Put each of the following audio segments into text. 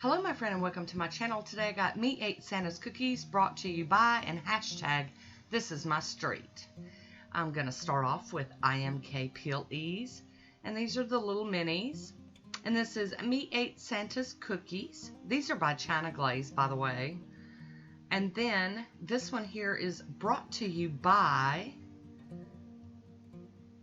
Hello my friend and welcome to my channel. Today I got Me Ate Santa's Cookies brought to you by and hashtag This Is My Street. I'm going to start off with IMK Peel Ease, and these are the little minis. And this is Me Ate Santa's Cookies. These are by China Glaze, by the way. And then this one here is brought to you by...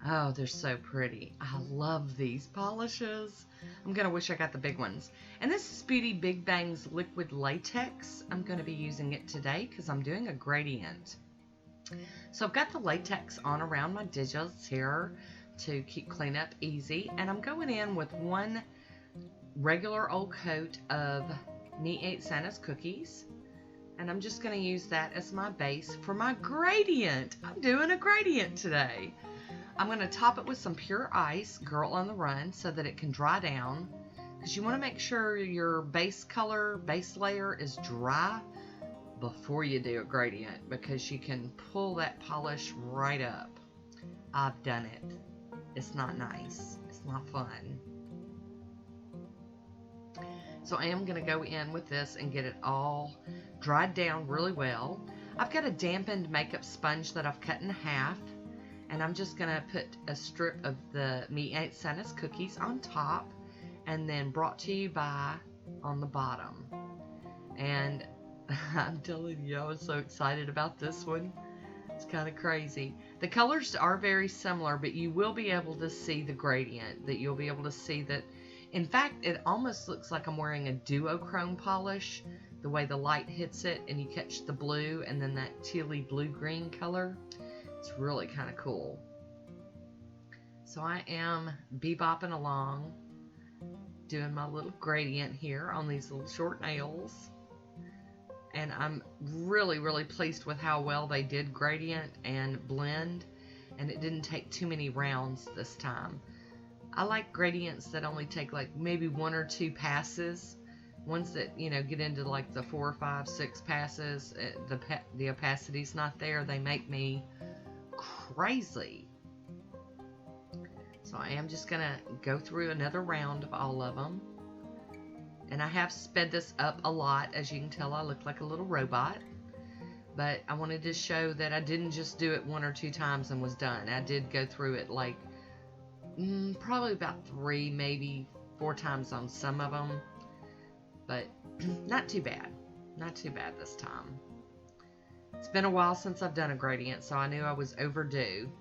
Oh, they're so pretty. I love these polishes. I'm going to wish I got the big ones. And this is Beauty Big Bang's Liquid Latex. I'm going to be using it today because I'm doing a gradient. So I've got the latex on around my digits here to keep cleanup easy. And I'm going in with one regular old coat of Me Ate Santa's Cookies. And I'm just going to use that as my base for my gradient. I'm doing a gradient today. I'm going to top it with some pure ice, Girl on the Run, so that it can dry down. Because you want to make sure your base color, base layer is dry before you do a gradient. Because you can pull that polish right up. I've done it. It's not nice. It's not fun. So I am going to go in with this and get it all dried down really well. I've got a dampened makeup sponge that I've cut in half. And I'm just going to put a strip of the Me Ate Santa's Cookies on top. And then brought to you by on the bottom. And I'm telling you, I was so excited about this one. It's kind of crazy. The colors are very similar, but you will be able to see the gradient. That you'll be able to see that. In fact, it almost looks like I'm wearing a duochrome polish. The way the light hits it and you catch the blue and then that tealy blue-green color. It's really kind of cool. So I am bebopping along, doing my little gradient here on these little short nails. And I'm really, really pleased with how well they did gradient and blend. And it didn't take too many rounds this time. I like gradients that only take like maybe 1 or 2 passes. Ones that, you know, get into like the 4, 5, 6 passes, the opacity's not there. They make me crazy. So I am just gonna go through another round of all of them, and I have sped this up a lot. As you can tell, I look like a little robot, but I wanted to show that I didn't just do it 1 or 2 times and was done. I did go through it like probably about 3, maybe 4 times on some of them, but not too bad. Not too bad this time. It's been a while since I've done a gradient, so I knew I was overdue.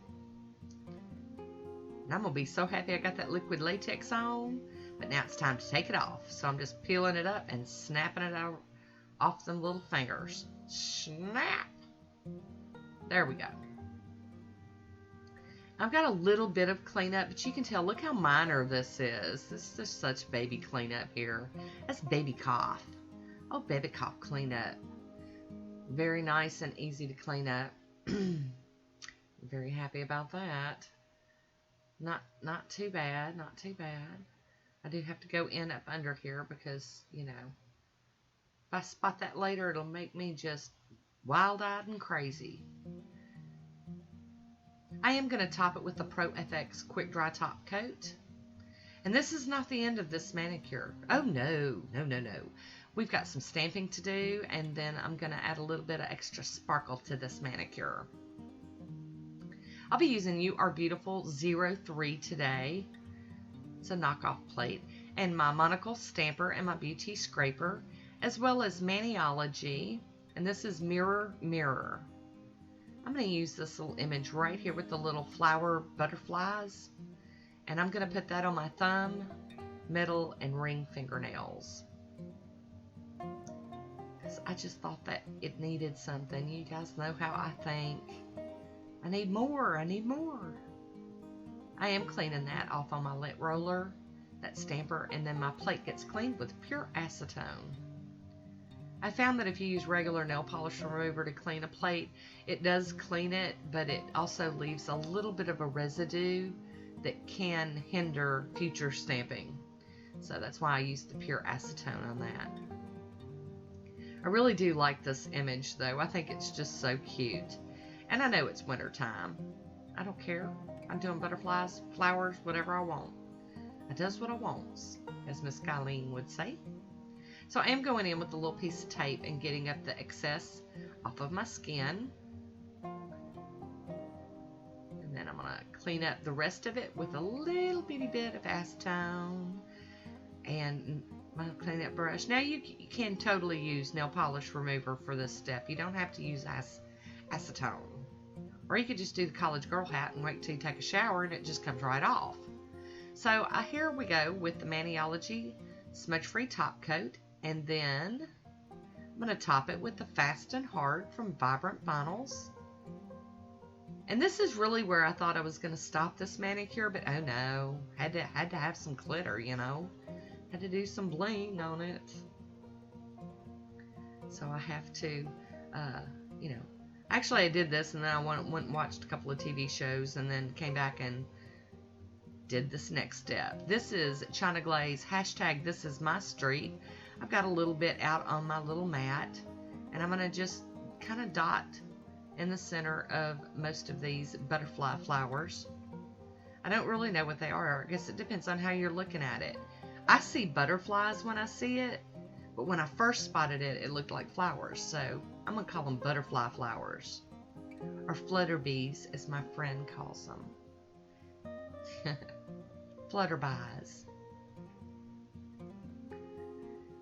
And I'm going to be so happy I got that liquid latex on, but now it's time to take it off. So I'm just peeling it up and snapping it out off them little fingers. Snap! There we go. I've got a little bit of cleanup, but you can tell, look how minor this is. This is just such baby cleanup here. That's baby cough. Oh, baby cough cleanup. Very nice and easy to clean up. Very happy about that. Not too bad, not too bad. I do have to go in up under here because, you know, if I spot that later, it'll make me just wild-eyed and crazy. I am going to top it with the Pro FX Quick Dry Top Coat. And this is not the end of this manicure. Oh, no, no, no, no. We've got some stamping to do, and then I'm going to add a little bit of extra sparkle to this manicure. I'll be using You Are Beautiful 03 today. It's a knockoff plate. And my Monocle Stamper and my Beauty Scraper, as well as Maniology. And this is Mirror, Mirror. I'm going to use this little image right here with the little flower butterflies. And I'm going to put that on my thumb, middle, and ring fingernails. I just thought that it needed something. You guys know how I think. I need more. I need more. I am cleaning that off on my lint roller, that stamper, and then my plate gets cleaned with pure acetone. I found that if you use regular nail polish remover to clean a plate, it does clean it, but it also leaves a little bit of a residue that can hinder future stamping. So that's why I use the pure acetone on that. I really do like this image though. I think it's just so cute. And I know it's winter time. I don't care. I'm doing butterflies, flowers, whatever I want. I does what I wants, as Miss Colleen would say. So I am going in with a little piece of tape and getting up the excess off of my skin. And then I'm going to clean up the rest of it with a little bitty bit of acetone and my cleanup brush. Now you can totally use nail polish remover for this step. You don't have to use acetone. Or you could just do the college girl hat and wait till you take a shower and it just comes right off. So here we go with the Maniology Smudge Free Top Coat. And then I'm going to top it with the Fast and Hard from Vibrant Vinyls. And this is really where I thought I was going to stop this manicure, but oh no, had to have some glitter, you know. Had to do some bling on it. So I have to, you know, actually I did this and then I went and watched a couple of TV shows and then came back and did this next step. This is China Glaze, hashtag #thisismystreet. I've got a little bit out on my little mat and I'm going to just kind of dot in the center of most of these butterfly flowers. I don't really know what they are. I guess it depends on how you're looking at it. I see butterflies when I see it, but when I first spotted it, it looked like flowers. So I'm going to call them butterfly flowers, or flutterbees as my friend calls them. Flutterbies.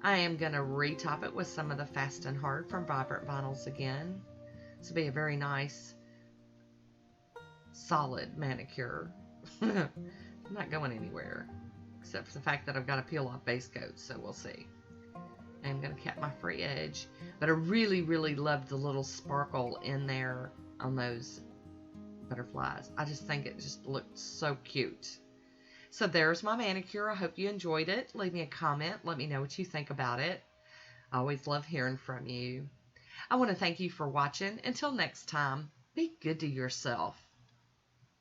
I am going to retop it with some of the Fast and Hard from Vibrant Vinyls again. This will be a very nice, solid manicure. I'm not going anywhere, except for the fact that I've got to peel off base coats, so we'll see. I'm going to cap my free edge, but I really, really love the little sparkle in there on those butterflies. I just think it just looked so cute. So there's my manicure. I hope you enjoyed it. Leave me a comment. Let me know what you think about it. I always love hearing from you. I want to thank you for watching. Until next time, be good to yourself.